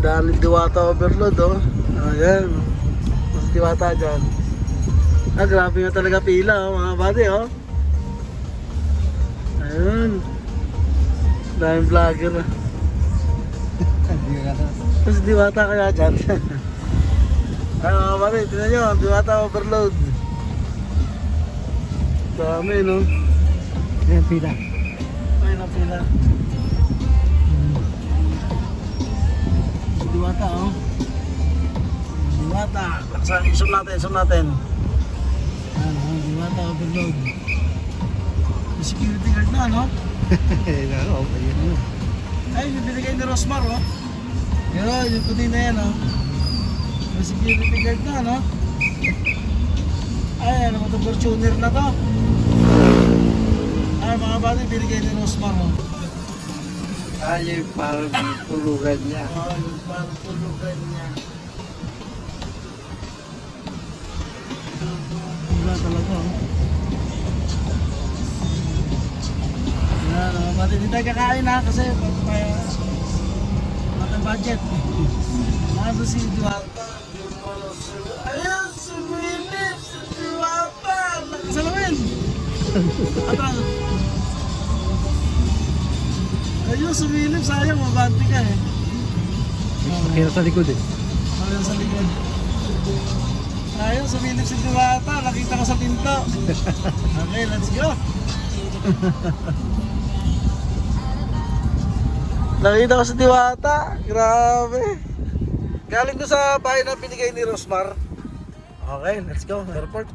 Dahil Diwata overload oh. Ayan. Mas Diwata dyan. Ah, grabe nga talaga pila oh, mga buddy oh. Ayun. Daming vlogger ah. Mas Diwata kaya dyan. Ay mga buddy, tignan nyo, Diwata overload. Dami no. Ayan, pila. Ayun ang pila. Diwata oh. Diwata. Zoom natin, zoom natin. Ano, Diwata overload. May security guard na no? Ay, yung binigay ni Rosmar oh. Pero yung puti na yan oh. May security guard na no? Ay, ano mo ito, Fortuner na to. Ay, mga bati, binigay ni Rosmar oh. Ay, parang tulugan niya. Oh, yung parang tulugan niya. Wala talaga oh. Yan, mga bati, hindi tayo kakain ha kasi matang budget. Nasa si Diwata. Ayan, si Willie, si Diwata. Nakasalamin. Atras. Ayun, sumilip, sayang, mabanti ka eh. Kaya sa likod eh. Ayun sa likod. Ayun, sumilip si Diwata, nakita ko sa pinto. Okay, let's go. Nakita ko si Diwata, grabe. Galing ko sa bahay na binigay ni Rosmar. Okay, let's go, airport.